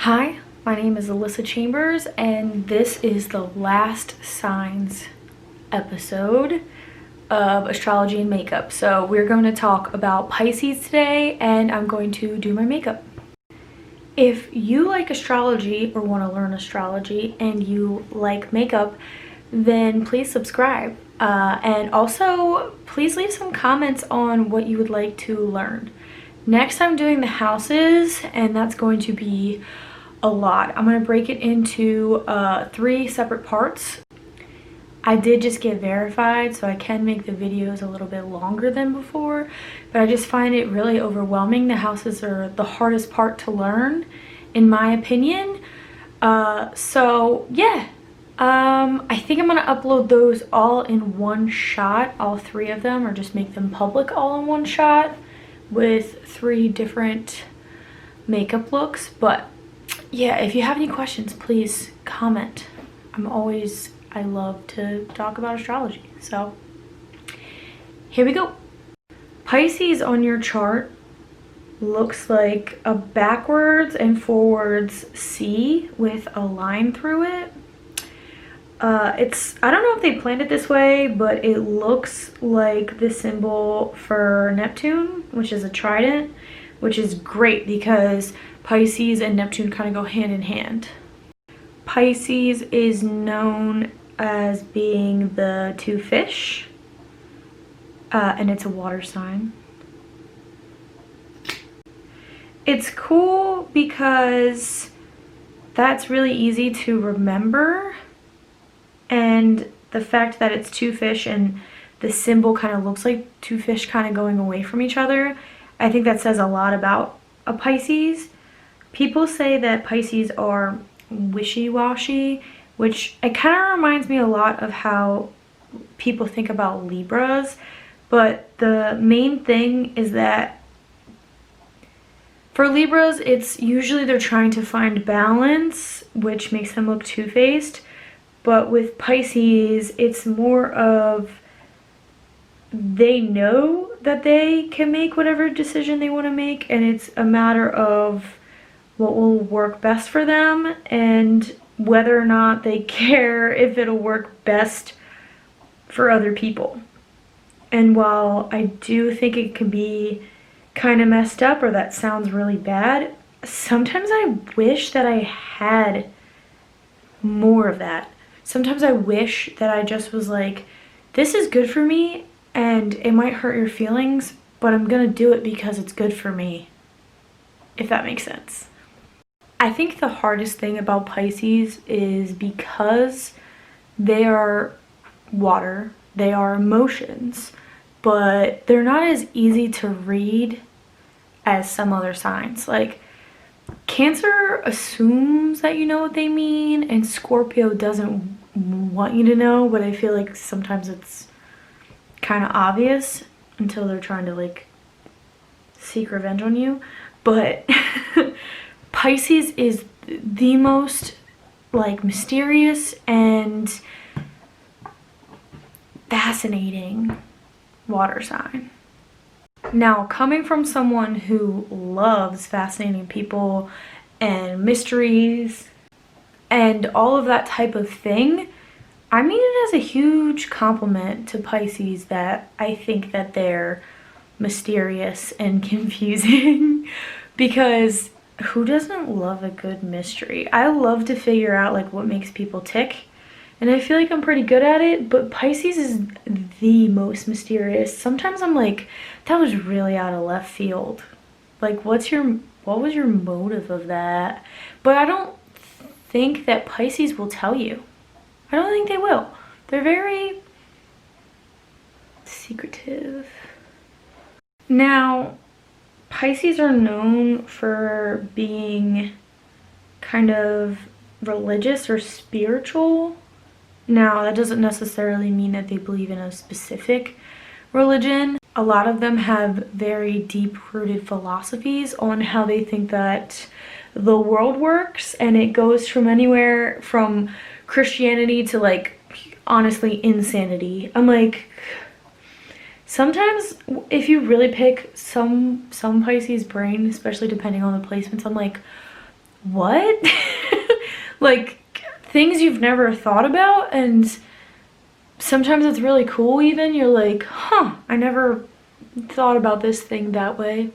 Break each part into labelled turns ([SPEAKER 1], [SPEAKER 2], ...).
[SPEAKER 1] Hi, my name is Alyssa Chambers, and this is the last signs episode of astrology and makeup. So we're going to talk about Pisces today, and I'm going to do my makeup. If you like astrology or want to learn astrology and you like makeup, then please subscribe. And also, please leave some comments on what you would like to learn. Next, I'm doing the houses, and that's going to be a lot. I'm going to break it into 3 separate parts. I did just get verified, so I can make the videos a little bit longer than before, but I just find it really overwhelming. The houses are the hardest part to learn, in my opinion. So yeah, I think I'm going to upload those all in one shot, all 3 of them, or just make them public all in one shot with 3 different makeup looks. But yeah, if you have any questions, please comment. I love to talk about astrology. So here we go. Pisces on your chart looks like a backwards and forwards C with a line through it. I don't know if they planned it this way, but it looks like the symbol for Neptune, which is a trident, which is great because Pisces and Neptune kind of go hand in hand. Pisces is known as being the 2 fish, and it's a water sign. It's cool because that's really easy to remember, and the fact that it's 2 fish and the symbol kind of looks like 2 fish kind of going away from each other, I think that says a lot about a Pisces. People say that Pisces are wishy-washy, which it kind of reminds me a lot of how people think about Libras, but the main thing is that for Libras, it's usually they're trying to find balance, which makes them look two-faced. But with Pisces, it's more of they know that they can make whatever decision they want to make, and it's a matter of what will work best for them and whether or not they care if it'll work best for other people. And while I do think it can be kind of messed up, or that sounds really bad, sometimes I wish that I had more of that. Sometimes I wish that I just was like, this is good for me and it might hurt your feelings, but I'm gonna do it because it's good for me, if that makes sense. I think the hardest thing about Pisces is because they are water, they are emotions, but they're not as easy to read as some other signs. Like Cancer assumes that you know what they mean, and Scorpio doesn't want you to know, but I feel like sometimes it's kind of obvious until they're trying to like seek revenge on you. But Pisces is the most like mysterious and fascinating water sign. Now, coming from someone who loves fascinating people and mysteries and all of that type of thing, I mean it as a huge compliment to Pisces that I think that they're mysterious and confusing because who doesn't love a good mystery? I love to figure out like what makes people tick, and I feel like I'm pretty good at it, but Pisces is the most mysterious. Sometimes I'm like, that was really out of left field. Like, what was your motive of that? But I don't think that Pisces will tell you. I don't think they will. They're very secretive. Now, Pisces are known for being kind of religious or spiritual. Now, that doesn't necessarily mean that they believe in a specific religion. A lot of them have very deep-rooted philosophies on how they think that the world works, and it goes from anywhere from Christianity to like honestly insanity. I'm like, sometimes if you really pick some Pisces brain, especially depending on the placements, I'm like, what? Like things you've never thought about, and sometimes it's really cool even. You're like, huh, I never thought about this thing that way.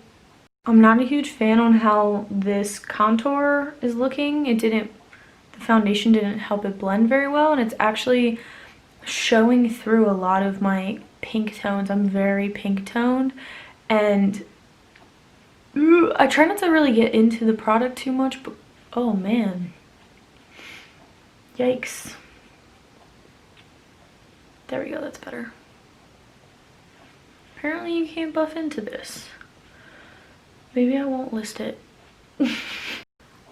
[SPEAKER 1] I'm not a huge fan on how this contour is looking. The foundation didn't help it blend very well, and it's actually showing through a lot of my pink tones. I'm very pink toned, and I try not to really get into the product too much, but oh man, yikes. There we go, that's better. Apparently you can't buff into this. Maybe I won't list it.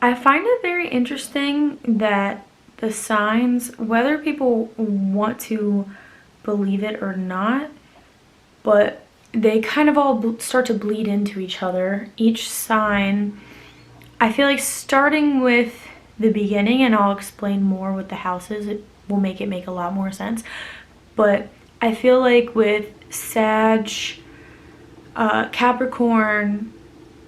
[SPEAKER 1] I find it very interesting that the signs, whether people want to believe it or not, but they kind of all start to bleed into each other. Each sign, I feel like starting with the beginning, and I'll explain more with the houses, it will make a lot more sense. But I feel like with Sag, Capricorn,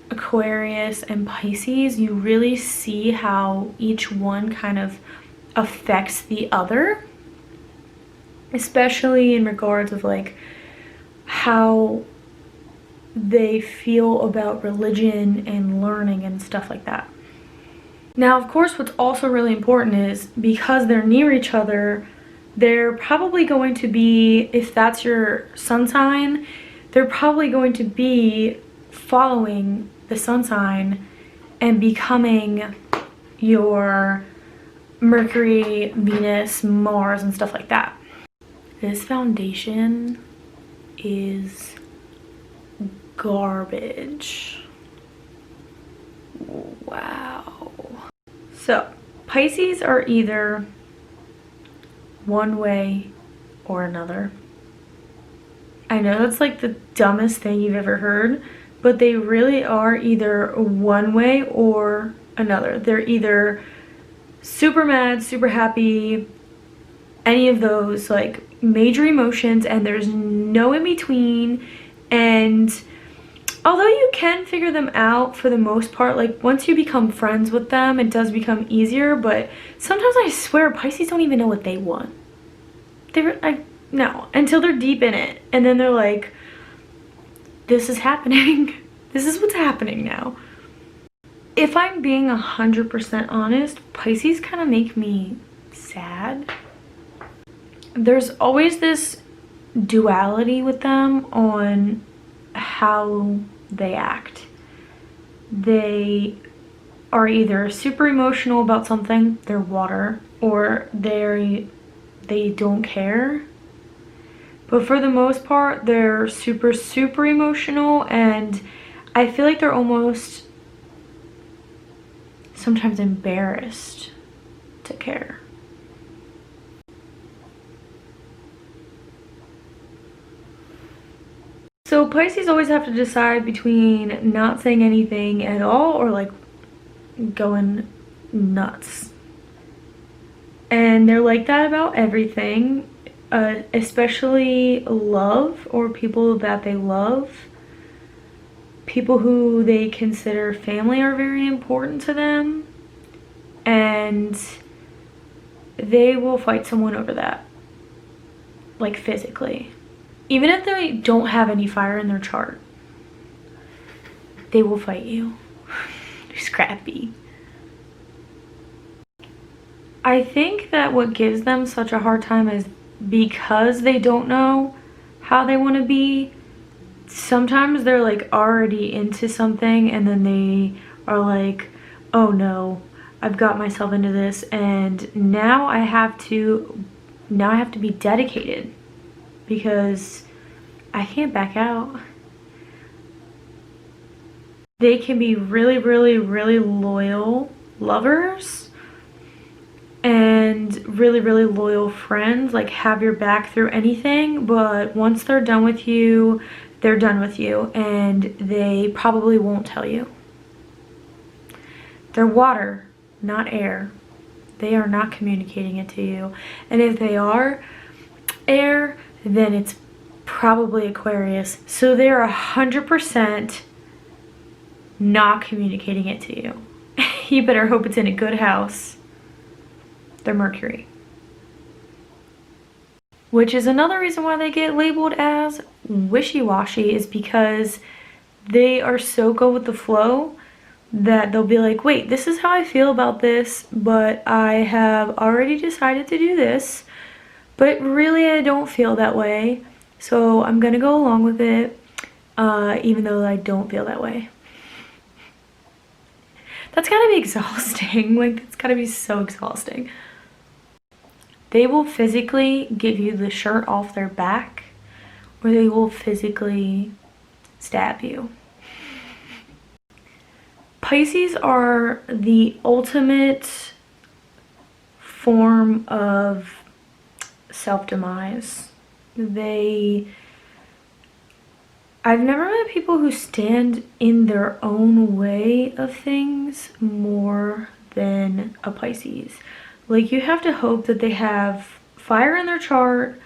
[SPEAKER 1] Aquarius, and Pisces, you really see how each one kind of affects the other, especially in regards of like how they feel about religion and learning and stuff like that. Now, of course, what's also really important is because they're near each other, they're probably going to be, if that's your sun sign, they're probably going to be following the sun sign and becoming your Mercury, Venus, Mars, and stuff like that. This foundation is garbage. Wow. So, Pisces are either one way or another. I know that's like the dumbest thing you've ever heard, but they really are either one way or another. They're either super mad, super happy, any of those like major emotions, and there's no in between. And although you can figure them out for the most part, like once you become friends with them, it does become easier. But sometimes I swear Pisces don't even know what they want. No, until they're deep in it, and then they're like, this is happening. This is what's happening now. If I'm being 100% honest, Pisces kind of make me sad. There's always this duality with them on how they act. They are either super emotional about something, they're water, or they don't care. But for the most part, they're super, super emotional, and I feel like they're almost sometimes embarrassed to care. So Pisces always have to decide between not saying anything at all or like going nuts. And they're like that about everything, especially love or people that they love. People who they consider family are very important to them, and they will fight someone over that, like physically. Even if they don't have any fire in their chart, they will fight you. They're scrappy. I think that what gives them such a hard time is because they don't know how they want to be. Sometimes they're like already into something, and then they are like, oh no, I've got myself into this, and now I have to be dedicated because I can't back out. They can be really, really, really loyal lovers and really, really loyal friends, like have your back through anything, but once they're done with you, they're done with you, and they probably won't tell you. They're water, not air. They are not communicating it to you. And if they are air, then it's probably Aquarius. So they're 100% not communicating it to you. you better hope it's in a good house. They're Mercury. Which is another reason why they get labeled as wishy-washy, is because they are so go with the flow that they'll be like, wait, this is how I feel about this, but I have already decided to do this, but really I don't feel that way, so I'm gonna go along with it, even though I don't feel that way. That's gotta be exhausting. Like, it's gotta be so exhausting. They will physically give you the shirt off their back, or they will physically stab you. Pisces are the ultimate form of self-demise. I've never met people who stand in their own way of things more than a Pisces. Like, you have to hope that they have fire in their chart,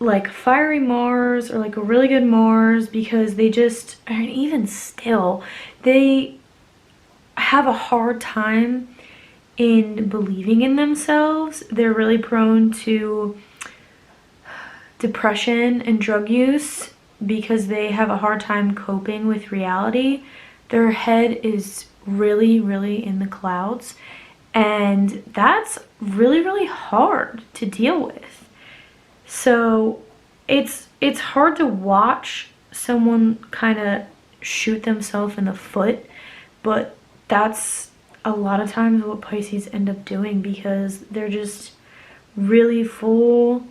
[SPEAKER 1] like fiery Mars or like a really good Mars, because they just, and even still, they have a hard time in believing in themselves. They're really prone to depression and drug use because they have a hard time coping with reality. Their head is really, really in the clouds, and that's really, really hard to deal with. So it's hard to watch someone kind of shoot themselves in the foot, but that's a lot of times what Pisces end up doing, because they're just really full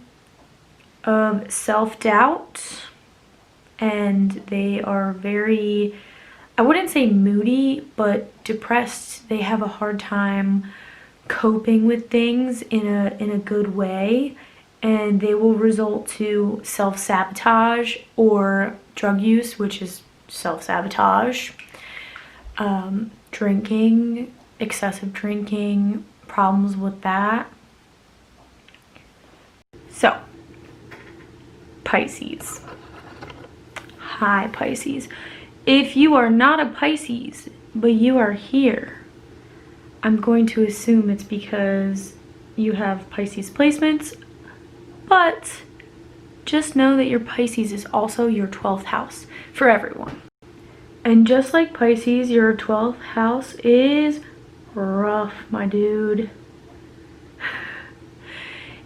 [SPEAKER 1] of self-doubt, and they are very, I wouldn't say moody, but depressed. They have a hard time coping with things in a good way, and they will result to self-sabotage or drug use, which is self-sabotage, drinking, excessive drinking, problems with that. So, Pisces. Hi, Pisces. If you are not a Pisces, but you are here, I'm going to assume it's because you have Pisces placements, but just know that your Pisces is also your 12th house for everyone. And just like Pisces, your 12th house is rough, my dude.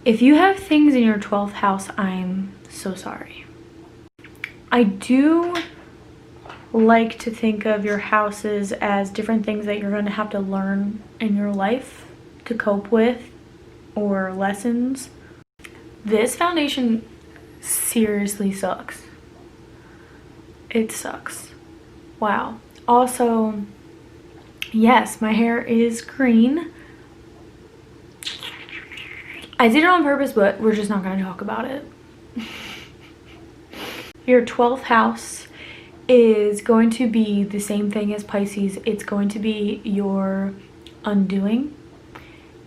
[SPEAKER 1] If you have things in your 12th house, I'm so sorry. I do like to think of your houses as different things that you're going to have to learn in your life to cope with, or lessons. This foundation seriously sucks. It sucks. Wow. Also, yes, my hair is green. I did it on purpose, but we're just not going to talk about it. Your 12th house is going to be the same thing as Pisces. It's going to be your undoing.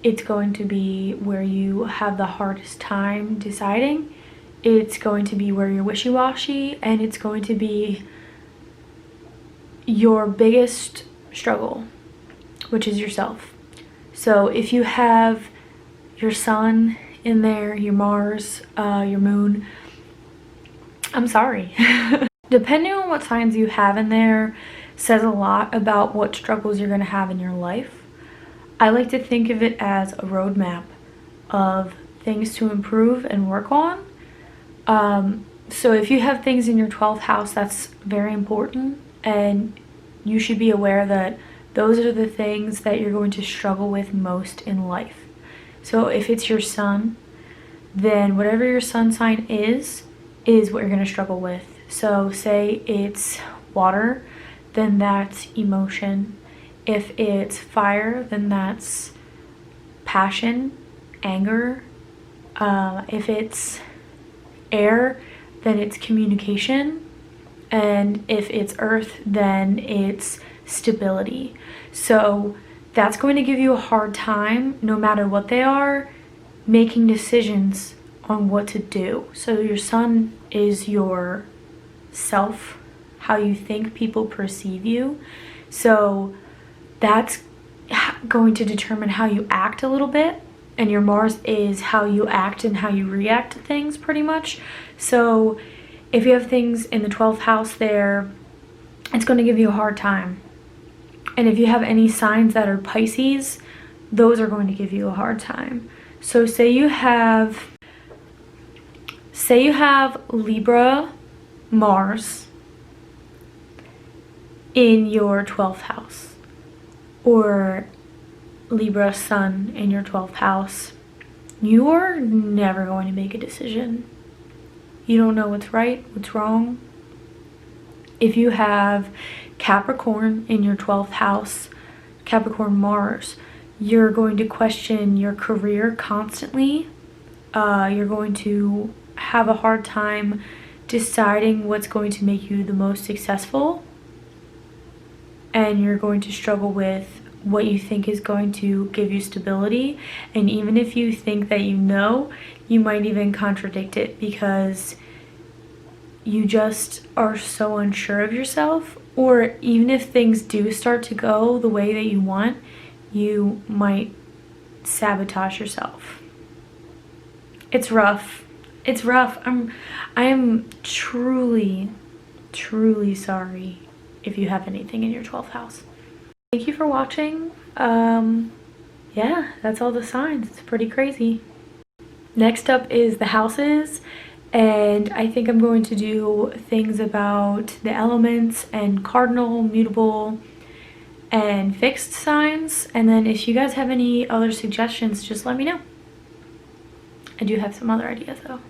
[SPEAKER 1] It's going to be where you have the hardest time deciding. It's going to be where you're wishy-washy, and it's going to be your biggest struggle, which is yourself. So if you have your sun in there, your Mars, your moon, I'm sorry. Depending on what signs you have in there says a lot about what struggles you're going to have in your life. I like to think of it as a roadmap of things to improve and work on. So if you have things in your 12th house, that's very important, and you should be aware that those are the things that you're going to struggle with most in life. So if it's your sun, then whatever your sun sign is what you're going to struggle with. So say it's water, then that's emotion. If it's fire, then that's passion, anger. If it's air, then it's communication. And if it's earth, then it's stability. So that's going to give you a hard time, no matter what they are, making decisions on what to do. So your sun is your self, how you think people perceive you. So that's going to determine how you act a little bit. And your Mars is how you act and how you react to things, pretty much. So if you have things in the 12th house there, it's going to give you a hard time. And if you have any signs that are Pisces, those are going to give you a hard time. So say you have Libra Mars in your 12th house, or Libra Sun in your 12th house. You are never going to make a decision. You don't know what's right, what's wrong. If you have Capricorn in your 12th house, Capricorn Mars, you're going to question your career constantly. You're going to have a hard time deciding what's going to make you the most successful. And you're going to struggle with what you think is going to give you stability. And even if you think that you know, you might even contradict it because you just are so unsure of yourself. Or even if things do start to go the way that you want, you might sabotage yourself. It's rough. It's rough. I am truly, truly sorry if you have anything in your 12th house. Thank you for watching. Yeah, that's all the signs. It's pretty crazy. Next up is the houses, and I think I'm going to do things about the elements and cardinal, mutable, and fixed signs. And then if you guys have any other suggestions, just let me know. I do have some other ideas though.